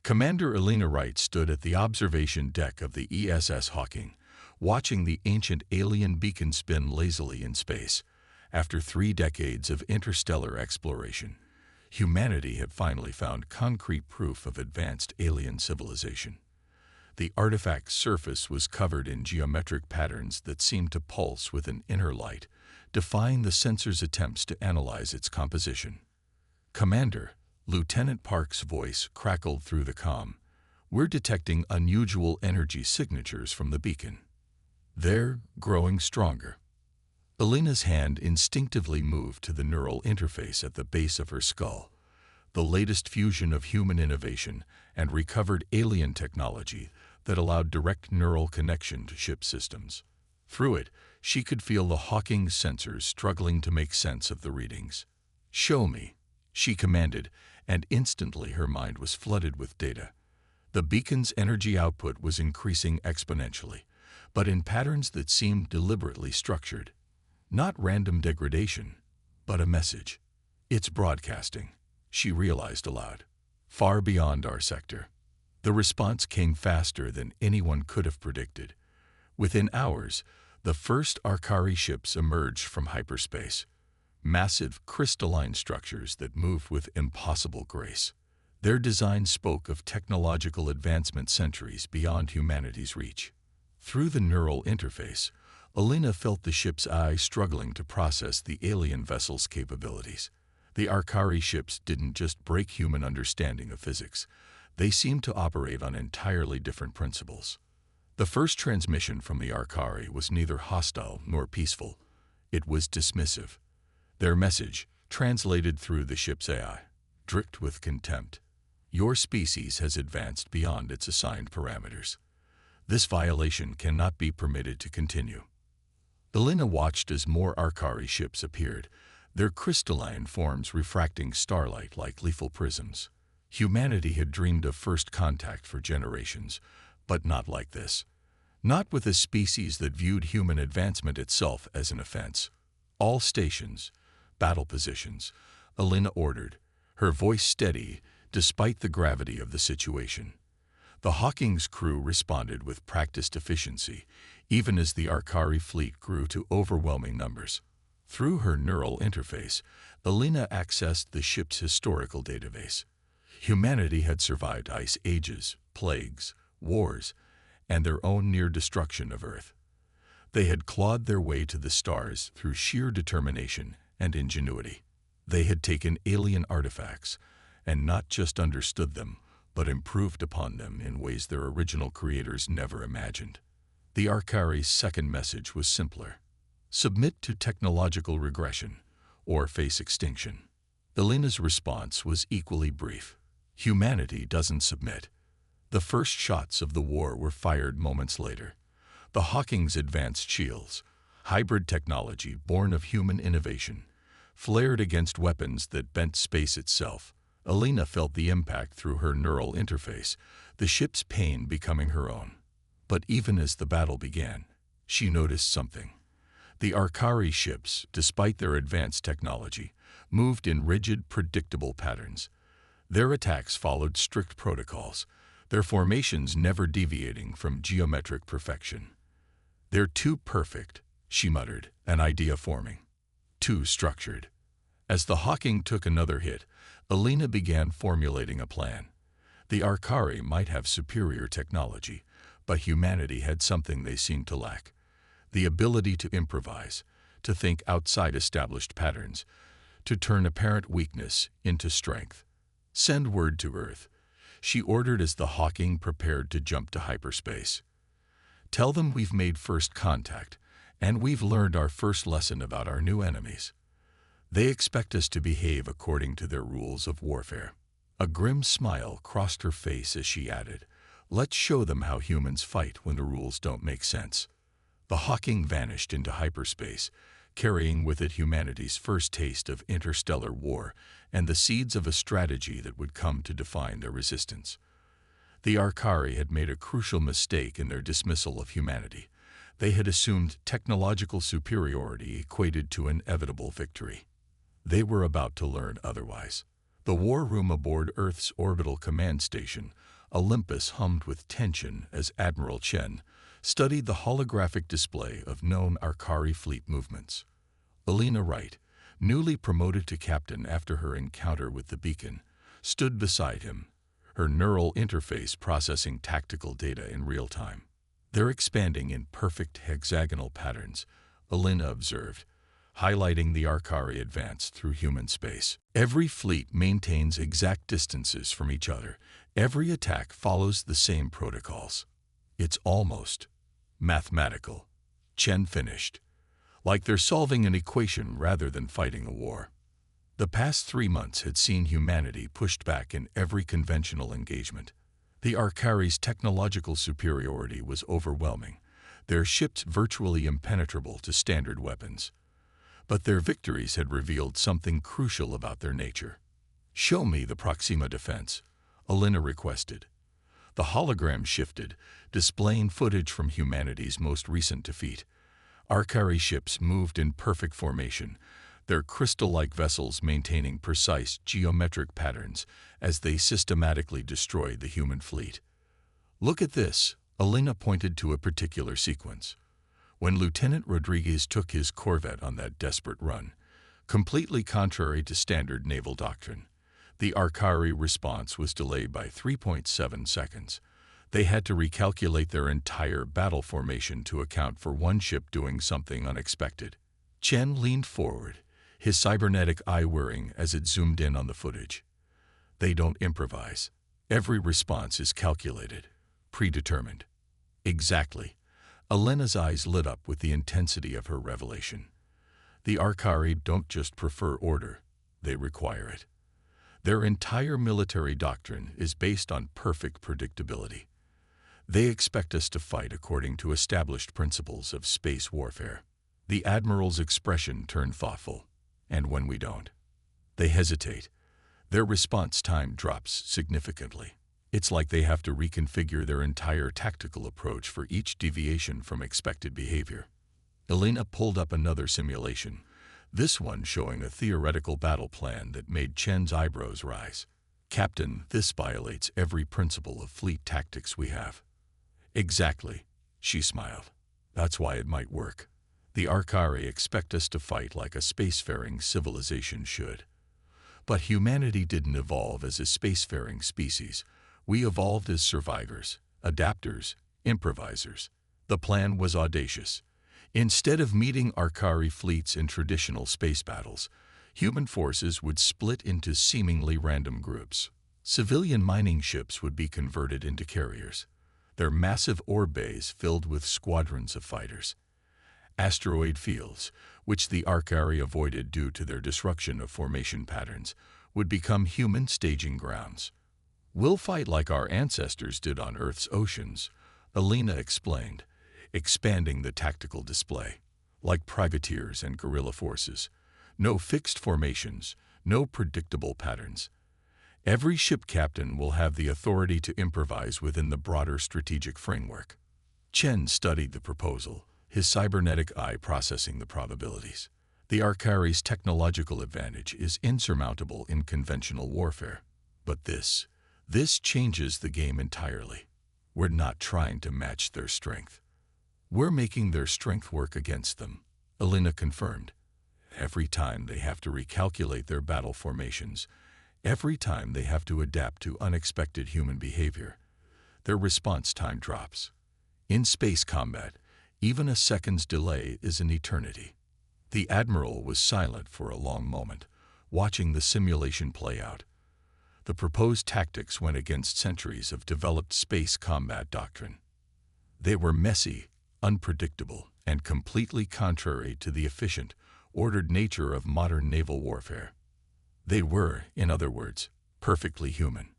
Commander Elena Wright stood at the observation deck of the ESS Hawking, watching the ancient alien beacon spin lazily in space. After 3 decades of interstellar exploration, humanity had finally found concrete proof of advanced alien civilization. The artifact's surface was covered in geometric patterns that seemed to pulse with an inner light, defying the sensor's attempts to analyze its composition. "Commander," Lieutenant Park's voice crackled through the comm, "we're detecting unusual energy signatures from the beacon. They're growing stronger." Elena's hand instinctively moved to the neural interface at the base of her skull, the latest fusion of human innovation and recovered alien technology that allowed direct neural connection to ship systems. Through it, she could feel the Hawking sensors struggling to make sense of the readings. "Show me," she commanded, and instantly her mind was flooded with data. The beacon's energy output was increasing exponentially, but in patterns that seemed deliberately structured. Not random degradation, but a message. "It's broadcasting," she realized aloud. "Far beyond our sector." The response came faster than anyone could have predicted. Within hours, the first Arcari ships emerged from hyperspace, massive crystalline structures that moved with impossible grace. Their design spoke of technological advancement centuries beyond humanity's reach. Through the neural interface, Elena felt the ship's eye struggling to process the alien vessel's capabilities. The Arcari ships didn't just break human understanding of physics. They seemed to operate on entirely different principles. The first transmission from the Arcari was neither hostile nor peaceful. It was dismissive. Their message, translated through the ship's AI, dripped with contempt. "Your species has advanced beyond its assigned parameters. This violation cannot be permitted to continue." Elena watched as more Arcari ships appeared, their crystalline forms refracting starlight like lethal prisms. Humanity had dreamed of first contact for generations, but not like this. Not with a species that viewed human advancement itself as an offense. "All stations, battle positions," Elena ordered, her voice steady despite the gravity of the situation. The Hawking's crew responded with practiced efficiency, even as the Arcari fleet grew to overwhelming numbers. Through her neural interface, Elena accessed the ship's historical database. Humanity had survived ice ages, plagues, wars, and their own near destruction of Earth. They had clawed their way to the stars through sheer determination and ingenuity. They had taken alien artifacts and not just understood them, but improved upon them in ways their original creators never imagined. The Arcari's second message was simpler: submit to technological regression or face extinction. Elena's response was equally brief: humanity doesn't submit. The first shots of the war were fired moments later. The Hawking's advanced shields, hybrid technology born of human innovation, flared against weapons that bent space itself. Elena felt the impact through her neural interface, the ship's pain becoming her own. But even as the battle began, she noticed something. The Arcari ships, despite their advanced technology, moved in rigid, predictable patterns. Their attacks followed strict protocols, their formations never deviating from geometric perfection. "They're too perfect," she muttered, an idea forming. "Too structured." As the Hawking took another hit, Elena began formulating a plan. The Arcari might have superior technology, but humanity had something they seemed to lack: the ability to improvise, to think outside established patterns, to turn apparent weakness into strength. "Send word to Earth," she ordered as the Hawking prepared to jump to hyperspace. "Tell them we've made first contact, and we've learned our first lesson about our new enemies. They expect us to behave according to their rules of warfare." A grim smile crossed her face as she added, "Let's show them how humans fight when the rules don't make sense." The Hawking vanished into hyperspace, carrying with it humanity's first taste of interstellar war and the seeds of a strategy that would come to define their resistance. The Arcari had made a crucial mistake in their dismissal of humanity. They had assumed technological superiority equated to inevitable victory. They were about to learn otherwise. The war room aboard Earth's orbital command station, Olympus hummed with tension as Admiral Chen studied the holographic display of known Arcari fleet movements. Alina Wright, newly promoted to captain after her encounter with the beacon, stood beside him, her neural interface processing tactical data in real time. "They're expanding in perfect hexagonal patterns," Alina observed, highlighting the Arcari advance through human space. "Every fleet maintains exact distances from each other. Every attack follows the same protocols. It's almost mathematical," Chen finished, "like they're solving an equation rather than fighting a war." The past 3 months had seen humanity pushed back in every conventional engagement. The Arcari's technological superiority was overwhelming, their ships virtually impenetrable to standard weapons. But their victories had revealed something crucial about their nature. "Show me the Proxima defense," Alina requested. The hologram shifted, displaying footage from humanity's most recent defeat. Arcari ships moved in perfect formation, their crystal-like vessels maintaining precise geometric patterns as they systematically destroyed the human fleet. "Look at this," Alina pointed to a particular sequence. When Lieutenant Rodriguez took his corvette on that desperate run, completely contrary to standard naval doctrine, the Arcari response was delayed by 3.7 seconds. They had to recalculate their entire battle formation to account for one ship doing something unexpected. Chen leaned forward, his cybernetic eye whirring as it zoomed in on the footage. "They don't improvise. Every response is calculated, predetermined." "Exactly." Alina's eyes lit up with the intensity of her revelation. "The Arcari don't just prefer order, they require it. Their entire military doctrine is based on perfect predictability. They expect us to fight according to established principles of space warfare." The Admiral's expression turned thoughtful. "And when we don't?" They hesitate. Their response time drops significantly. It's like they have to reconfigure their entire tactical approach for each deviation from expected behavior. Alina pulled up another simulation, this one showing a theoretical battle plan that made Chen's eyebrows rise. "Captain, this violates every principle of fleet tactics we have." "Exactly," she smiled. "That's why it might work. The Arcari expect us to fight like a spacefaring civilization should. But humanity didn't evolve as a spacefaring species. We evolved as survivors, adapters, improvisers. The plan was audacious. Instead of meeting Arcari fleets in traditional space battles, human forces would split into seemingly random groups. Civilian mining ships would be converted into carriers, their massive ore bays filled with squadrons of fighters. Asteroid fields, which the Arcari avoided due to their disruption of formation patterns, would become human staging grounds. "We'll fight like our ancestors did on Earth's oceans," Alina explained, expanding the tactical display. "Like privateers and guerrilla forces. No fixed formations, no predictable patterns. Every ship captain will have the authority to improvise within the broader strategic framework." Chen studied the proposal, his cybernetic eye processing the probabilities. The Arcari's technological advantage is insurmountable in conventional warfare. But this changes the game entirely. We're not trying to match their strength. We're making their strength work against them, Alina confirmed. Every time they have to recalculate their battle formations, every time they have to adapt to unexpected human behavior, their response time drops. In space combat, even a second's delay is an eternity. The Admiral was silent for a long moment, watching the simulation play out. The proposed tactics went against centuries of developed space combat doctrine. They were messy, unpredictable, and completely contrary to the efficient, ordered nature of modern naval warfare. They were, in other words, perfectly human.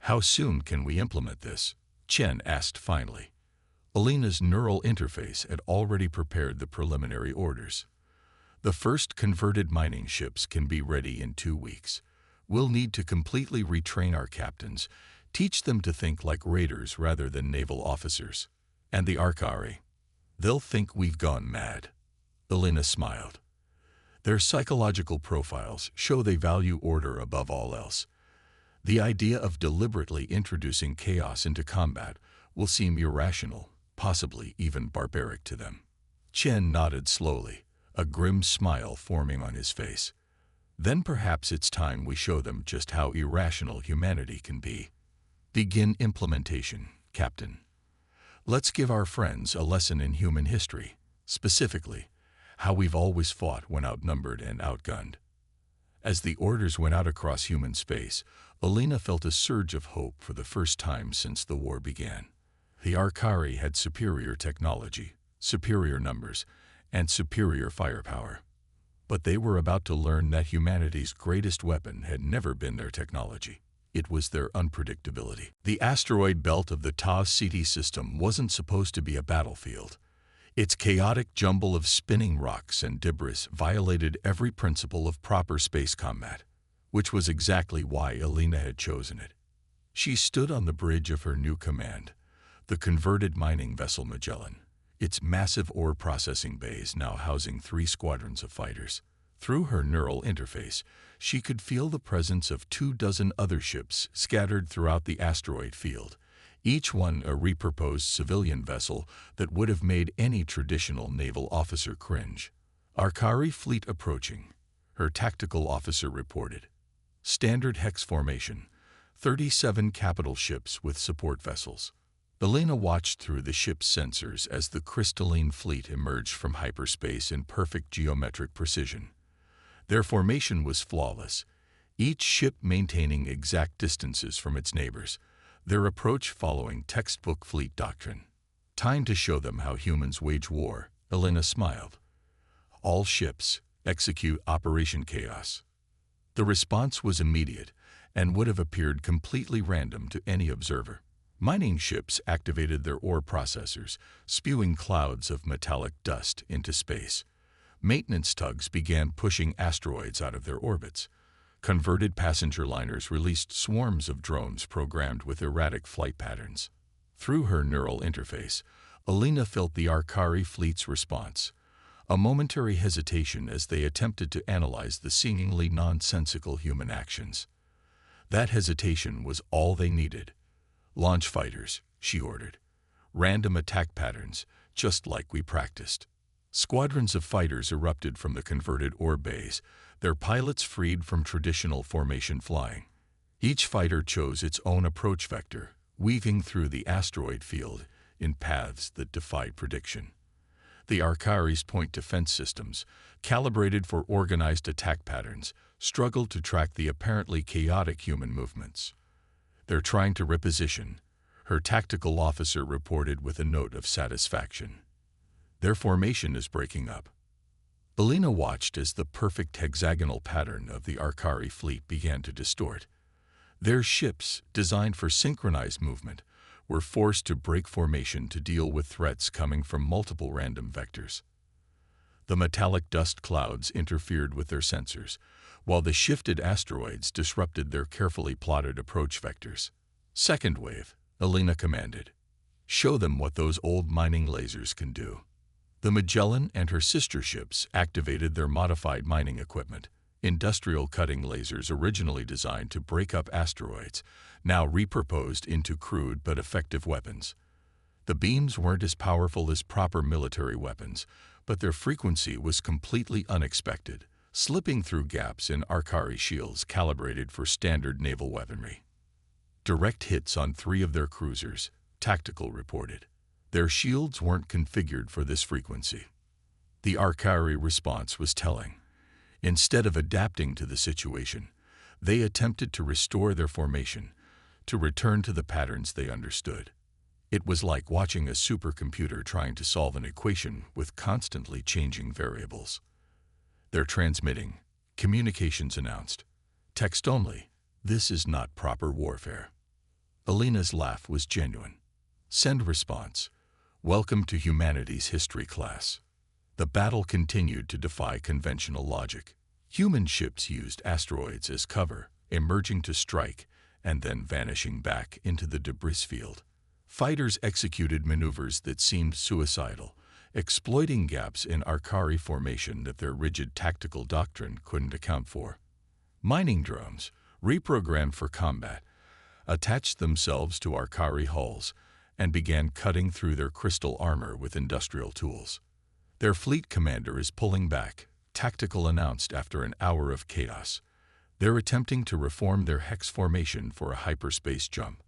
"How soon can we implement this?" Chen asked finally. Alina's neural interface had already prepared the preliminary orders. "The first converted mining ships can be ready in 2 weeks. We'll need to completely retrain our captains, teach them to think like raiders rather than naval officers. And the Arcari, they'll think we've gone mad." Alina smiled. "Their psychological profiles show they value order above all else. The idea of deliberately introducing chaos into combat will seem irrational, possibly even barbaric to them. Chen nodded slowly, a grim smile forming on his face. Then perhaps it's time we show them just how irrational humanity can be. Begin implementation, Captain. Let's give our friends a lesson in human history, specifically, how we've always fought when outnumbered and outgunned. As the orders went out across human space, Alina felt a surge of hope for the first time since the war began. The Arcari had superior technology, superior numbers, and superior firepower. But they were about to learn that humanity's greatest weapon had never been their technology. It was their unpredictability. The asteroid belt of the Tau-Ceti system wasn't supposed to be a battlefield. Its chaotic jumble of spinning rocks and debris violated every principle of proper space combat, which was exactly why Alina had chosen it. She stood on the bridge of her new command, the converted mining vessel Magellan, its massive ore processing bays now housing 3 squadrons of fighters. Through her neural interface, she could feel the presence of 24 other ships scattered throughout the asteroid field, each one a repurposed civilian vessel that would have made any traditional naval officer cringe. Arcari fleet approaching, her tactical officer reported. Standard hex formation, 37 capital ships with support vessels. Alina watched through the ship's sensors as the crystalline fleet emerged from hyperspace in perfect geometric precision. Their formation was flawless, each ship maintaining exact distances from its neighbors, their approach following textbook fleet doctrine. Time to show them how humans wage war, Alina smiled. All ships, execute Operation Chaos. The response was immediate and would have appeared completely random to any observer. Mining ships activated their ore processors, spewing clouds of metallic dust into space. Maintenance tugs began pushing asteroids out of their orbits. Converted passenger liners released swarms of drones programmed with erratic flight patterns. Through her neural interface, Alina felt the Arcari fleet's response, a momentary hesitation as they attempted to analyze the seemingly nonsensical human actions. That hesitation was all they needed. Launch fighters, she ordered. Random attack patterns, just like we practiced. Squadrons of fighters erupted from the converted ore bays, their pilots freed from traditional formation flying. Each fighter chose its own approach vector, weaving through the asteroid field in paths that defied prediction. The Arcari's point defense systems, calibrated for organized attack patterns, struggled to track the apparently chaotic human movements. They're trying to reposition, her tactical officer reported with a note of satisfaction. Their formation is breaking up. Alina watched as the perfect hexagonal pattern of the Arcari fleet began to distort. Their ships, designed for synchronized movement, were forced to break formation to deal with threats coming from multiple random vectors. The metallic dust clouds interfered with their sensors, while the shifted asteroids disrupted their carefully plotted approach vectors. Second wave, Alina commanded. Show them what those old mining lasers can do. The Magellan and her sister ships activated their modified mining equipment, industrial cutting lasers originally designed to break up asteroids, now repurposed into crude but effective weapons. The beams weren't as powerful as proper military weapons, but their frequency was completely unexpected, slipping through gaps in Arcari shields calibrated for standard naval weaponry. Direct hits on 3 of their cruisers, Tactical reported. Their shields weren't configured for this frequency. The Arcari response was telling. Instead of adapting to the situation, they attempted to restore their formation, to return to the patterns they understood. It was like watching a supercomputer trying to solve an equation with constantly changing variables. They're transmitting. Communications announced. Text only. This is not proper warfare. Alina's laugh was genuine. Send response. Welcome to humanity's history class. The battle continued to defy conventional logic. Human ships used asteroids as cover, emerging to strike, and then vanishing back into the debris field. Fighters executed maneuvers that seemed suicidal, exploiting gaps in Arcari formation that their rigid tactical doctrine couldn't account for. Mining drones, reprogrammed for combat, attached themselves to Arcari hulls, and began cutting through their crystal armor with industrial tools. Their fleet commander is pulling back, tactical announced after an hour of chaos. They're attempting to reform their hex formation for a hyperspace jump.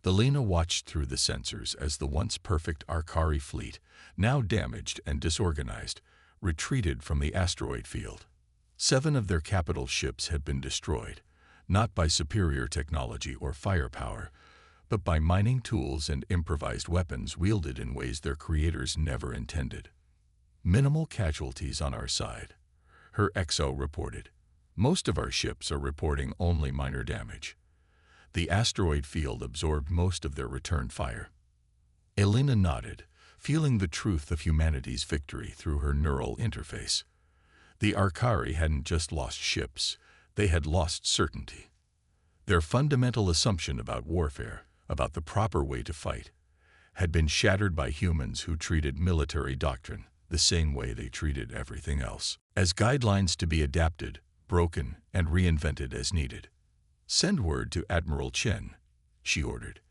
Elena watched through the sensors as the once perfect Arcari fleet, now damaged and disorganized, retreated from the asteroid field. 7 of their capital ships had been destroyed, not by superior technology or firepower, but by mining tools and improvised weapons wielded in ways their creators never intended. Minimal casualties on our side, her XO reported. Most of our ships are reporting only minor damage. The asteroid field absorbed most of their return fire. Elena nodded, feeling the truth of humanity's victory through her neural interface. The Arcari hadn't just lost ships, they had lost certainty. Their fundamental assumption about warfare, about the proper way to fight, had been shattered by humans who treated military doctrine the same way they treated everything else, as guidelines to be adapted, broken, and reinvented as needed. "Send word to Admiral Chen," she ordered.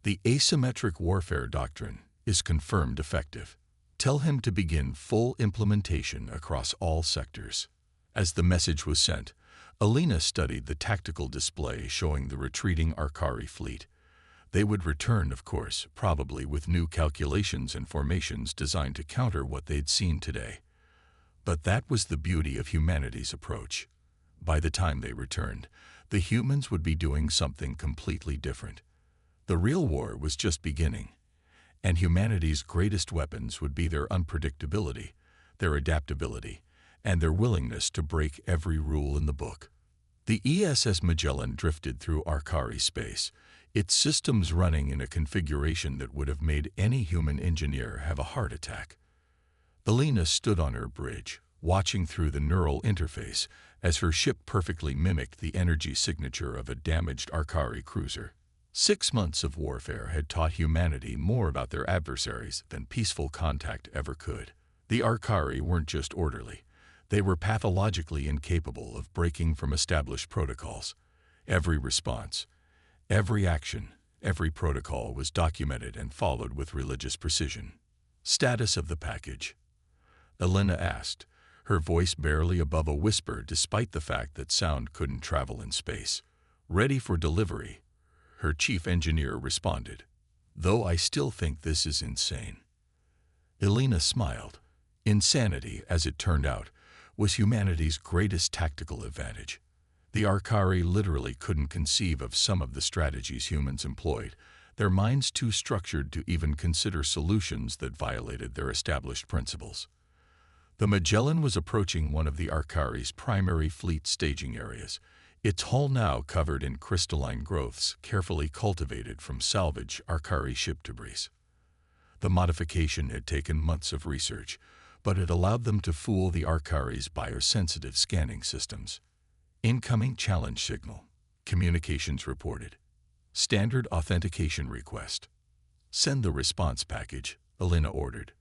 "The asymmetric warfare doctrine is confirmed effective. Tell him to begin full implementation across all sectors." As the message was sent, Elena studied the tactical display showing the retreating Arcari fleet. They would return, of course, probably with new calculations and formations designed to counter what they'd seen today. But that was the beauty of humanity's approach. By the time they returned, the humans would be doing something completely different. The real war was just beginning, and humanity's greatest weapons would be their unpredictability, their adaptability, and their willingness to break every rule in the book. The ESS Magellan drifted through Arcari space, its systems running in a configuration that would have made any human engineer have a heart attack. Elena stood on her bridge, watching through the neural interface as her ship perfectly mimicked the energy signature of a damaged Arcari cruiser. 6 months of warfare had taught humanity more about their adversaries than peaceful contact ever could. The Arcari weren't just orderly. They were pathologically incapable of breaking from established protocols. Every response, every action, every protocol was documented and followed with religious precision. "Status of the package?" Elena asked, her voice barely above a whisper despite the fact that sound couldn't travel in space. "Ready for delivery," her chief engineer responded. "Though I still think this is insane." Elena smiled. Insanity, as it turned out, was humanity's greatest tactical advantage. The Arcari literally couldn't conceive of some of the strategies humans employed, their minds too structured to even consider solutions that violated their established principles. The Magellan was approaching one of the Arcari's primary fleet staging areas, its hull now covered in crystalline growths carefully cultivated from salvage Arcari ship debris. The modification had taken months of research, but it allowed them to fool the Arcari's biosensitive scanning systems. "Incoming challenge signal," communications reported. "Standard authentication request." "Send the response package," Elena ordered.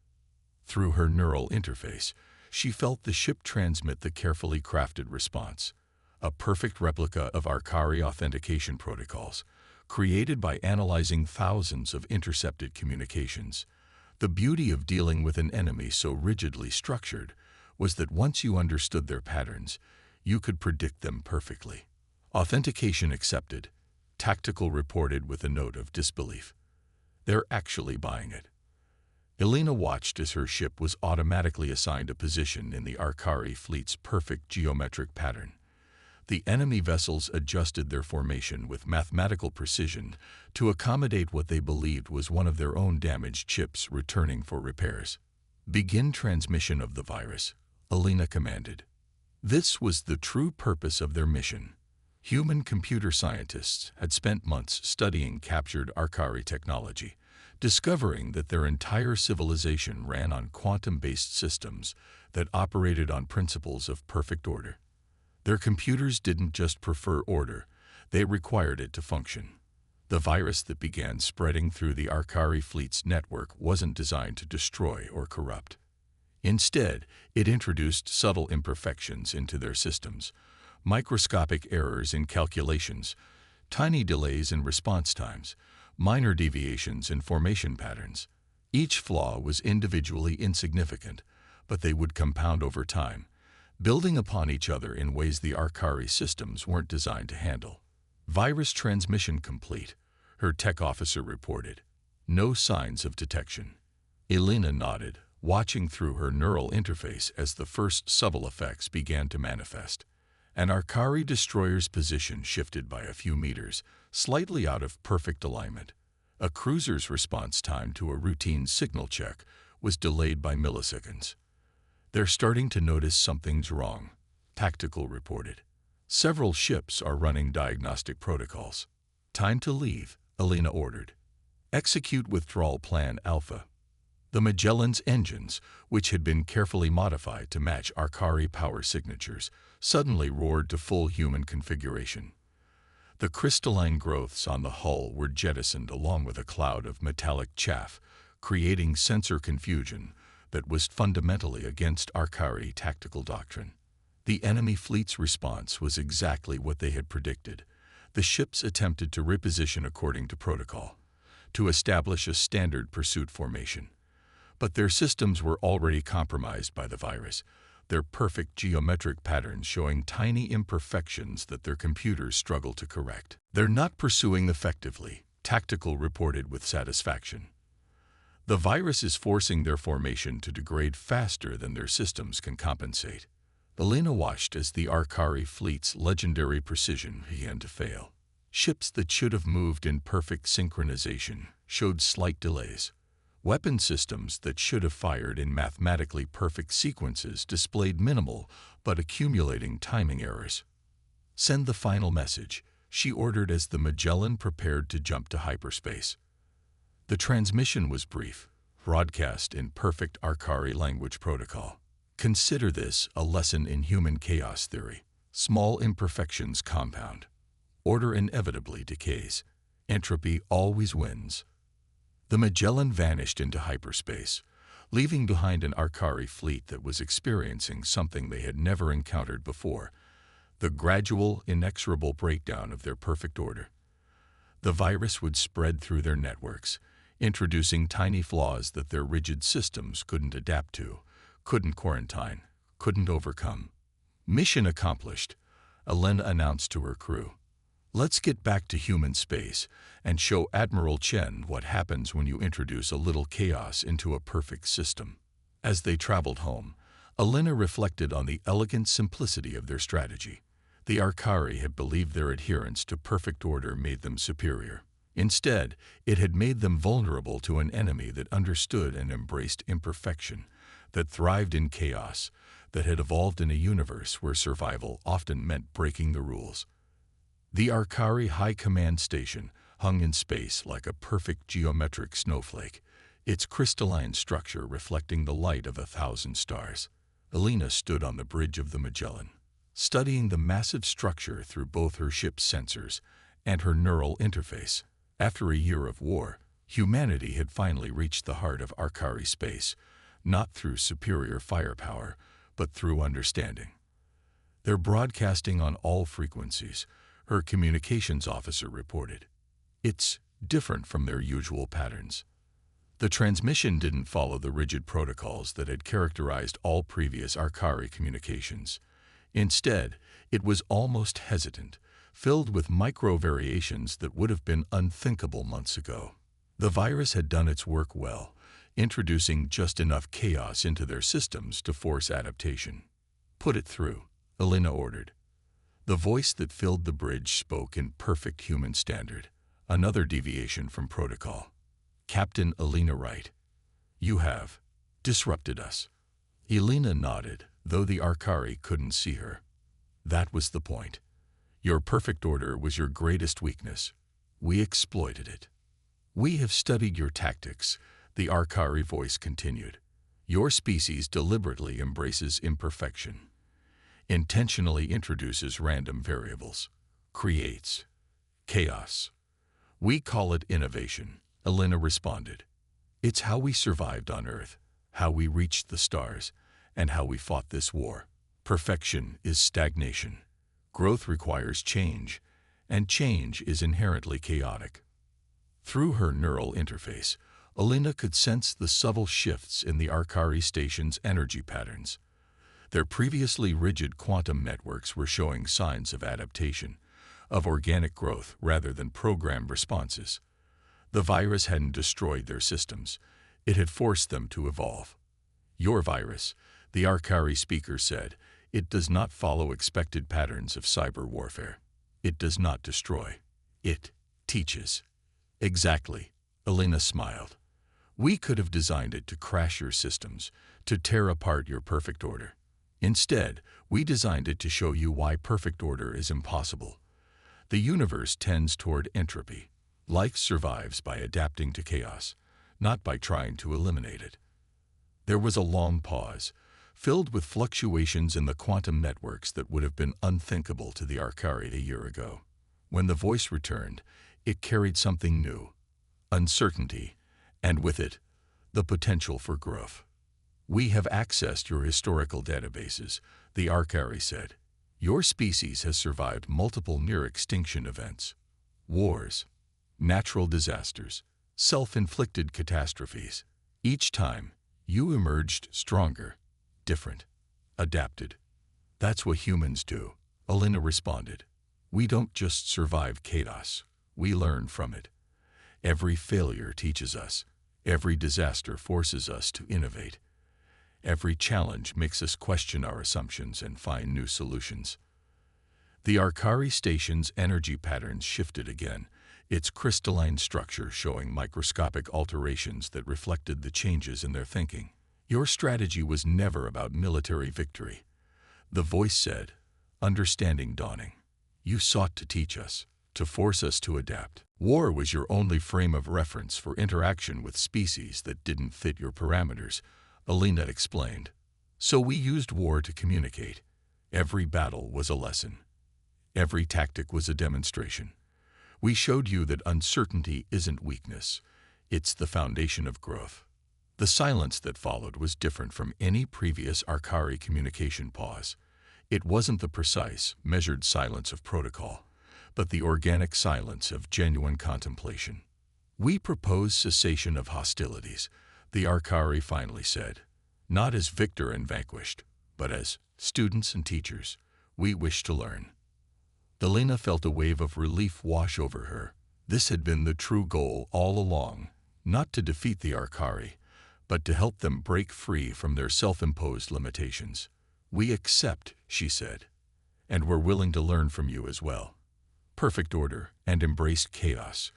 Through her neural interface, she felt the ship transmit the carefully crafted response, a perfect replica of Arcari authentication protocols, created by analyzing thousands of intercepted communications. The beauty of dealing with an enemy so rigidly structured was that once you understood their patterns, you could predict them perfectly. "Authentication accepted," Tactical reported with a note of disbelief. "They're actually buying it." Elena watched as her ship was automatically assigned a position in the Arcari fleet's perfect geometric pattern. The enemy vessels adjusted their formation with mathematical precision to accommodate what they believed was one of their own damaged ships returning for repairs. "Begin transmission of the virus," Elena commanded. This was the true purpose of their mission. Human computer scientists had spent months studying captured Arcari technology, discovering that their entire civilization ran on quantum-based systems that operated on principles of perfect order. Their computers didn't just prefer order, they required it to function. The virus that began spreading through the Arcari fleet's network wasn't designed to destroy or corrupt. Instead, it introduced subtle imperfections into their systems, microscopic errors in calculations, tiny delays in response times, minor deviations in formation patterns. Each flaw was individually insignificant, but they would compound over time, building upon each other in ways the Arcari systems weren't designed to handle. Virus transmission complete, her tech officer reported. No signs of detection. Elena nodded, watching through her neural interface as the first subtle effects began to manifest. An Arcari destroyer's position shifted by a few meters, slightly out of perfect alignment. A cruiser's response time to a routine signal check was delayed by milliseconds. "They're starting to notice something's wrong," Tactical reported. "Several ships are running diagnostic protocols." "Time to leave," Elena ordered. "Execute withdrawal plan Alpha." The Magellan's engines, which had been carefully modified to match Arcari power signatures, suddenly roared to full human configuration. The crystalline growths on the hull were jettisoned along with a cloud of metallic chaff, creating sensor confusion that was fundamentally against Arcari tactical doctrine. The enemy fleet's response was exactly what they had predicted. The ships attempted to reposition according to protocol, to establish a standard pursuit formation. But their systems were already compromised by the virus, their perfect geometric patterns showing tiny imperfections that their computers struggled to correct. "They're not pursuing effectively," Tactical reported with satisfaction. "The virus is forcing their formation to degrade faster than their systems can compensate." Elena watched as the Arcari fleet's legendary precision began to fail. Ships that should have moved in perfect synchronization showed slight delays. Weapon systems that should have fired in mathematically perfect sequences displayed minimal but accumulating timing errors. "Send the final message," she ordered as the Magellan prepared to jump to hyperspace. The transmission was brief, broadcast in perfect Arcari language protocol. "Consider this a lesson in human chaos theory. Small imperfections compound. Order inevitably decays. Entropy always wins." The Magellan vanished into hyperspace, leaving behind an Arcari fleet that was experiencing something they had never encountered before: the gradual, inexorable breakdown of their perfect order. The virus would spread through their networks, introducing tiny flaws that their rigid systems couldn't adapt to, couldn't quarantine, couldn't overcome. "Mission accomplished," Elena announced to her crew. "Let's get back to human space and show Admiral Chen what happens when you introduce a little chaos into a perfect system." As they traveled home, Elena reflected on the elegant simplicity of their strategy. The Arcari had believed their adherence to perfect order made them superior. Instead, it had made them vulnerable to an enemy that understood and embraced imperfection, that thrived in chaos, that had evolved in a universe where survival often meant breaking the rules. The Arcari High Command Station hung in space like a perfect geometric snowflake, its crystalline structure reflecting the light of 1,000 stars. Elena stood on the bridge of the Magellan, studying the massive structure through both her ship's sensors and her neural interface. After a year of war, humanity had finally reached the heart of Arcari space, not through superior firepower, but through understanding. "They're broadcasting on all frequencies," her communications officer reported. "It's different from their usual patterns." The transmission didn't follow the rigid protocols that had characterized all previous Arcari communications. Instead, it was almost hesitant, filled with micro-variations that would have been unthinkable months ago. The virus had done its work well, introducing just enough chaos into their systems to force adaptation. "Put it through," Elena ordered. The voice that filled the bridge spoke in perfect human standard, another deviation from protocol. "Captain Elena Wright, you have disrupted us." Elena nodded, though the Arcari couldn't see her. "That was the point. Your perfect order was your greatest weakness. We exploited it." "We have studied your tactics," the Arcari voice continued. "Your species deliberately embraces imperfection, intentionally introduces random variables, creates chaos. We call it innovation," Elena responded. "It's how we survived on Earth, how we reached the stars, and how we fought this war. Perfection is stagnation. Growth requires change, and change is inherently chaotic. Through her neural interface, Alina could sense the subtle shifts in the Arcari station's energy patterns. Their previously rigid quantum networks were showing signs of adaptation, of organic growth rather than programmed responses. The virus hadn't destroyed their systems. It had forced them to evolve. Your virus, the Arcari speaker said, it does not follow expected patterns of cyber warfare. It does not destroy. It teaches. Exactly, Alina smiled. We could have designed it to crash your systems, to tear apart your perfect order. Instead, we designed it to show you why perfect order is impossible. The universe tends toward entropy. Life survives by adapting to chaos, not by trying to eliminate it. There was a long pause, filled with fluctuations in the quantum networks that would have been unthinkable to the Arcari a year ago. When the voice returned, it carried something new, uncertainty, and with it, the potential for growth. We have accessed your historical databases, the Arcari said. Your species has survived multiple near-extinction events, wars, natural disasters, self-inflicted catastrophes. Each time, you emerged stronger, different, adapted. That's what humans do, Alina responded. We don't just survive chaos, we learn from it. Every failure teaches us. Every disaster forces us to innovate. Every challenge makes us question our assumptions and find new solutions. The Arcari station's energy patterns shifted again, its crystalline structure showing microscopic alterations that reflected the changes in their thinking. Your strategy was never about military victory. The voice said, understanding dawning. You sought to teach us, to force us to adapt. War was your only frame of reference for interaction with species that didn't fit your parameters, Alina explained. So we used war to communicate. Every battle was a lesson. Every tactic was a demonstration. We showed you that uncertainty isn't weakness. It's the foundation of growth. The silence that followed was different from any previous Arcari communication pause. It wasn't the precise, measured silence of protocol, but the organic silence of genuine contemplation. We propose cessation of hostilities, the Arcari finally said. Not as victor and vanquished, but as students and teachers. We wish to learn. Alina felt a wave of relief wash over her. This had been the true goal all along, not to defeat the Arcari, but to help them break free from their self-imposed limitations. We accept, she said, and we're willing to learn from you as well. Perfect order and embraced chaos.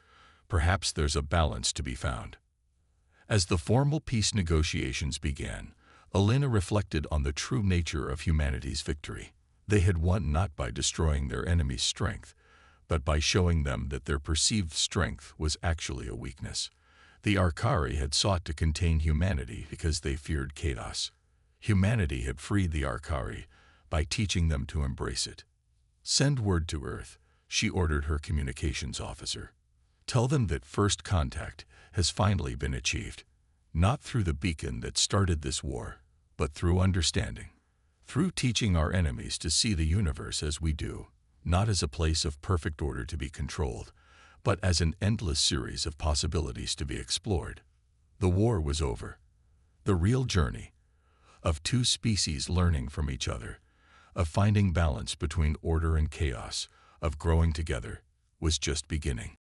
Perhaps there's a balance to be found. As the formal peace negotiations began, Alina reflected on the true nature of humanity's victory. They had won not by destroying their enemy's strength, but by showing them that their perceived strength was actually a weakness. The Arcari had sought to contain humanity because they feared chaos. Humanity had freed the Arcari by teaching them to embrace it. Send word to Earth, she ordered her communications officer. Tell them that first contact has finally been achieved, not through the beacon that started this war, but through understanding. Through teaching our enemies to see the universe as we do, not as a place of perfect order to be controlled, but as an endless series of possibilities to be explored. The war was over. The real journey, of two species learning from each other, of finding balance between order and chaos, of growing together, was just beginning.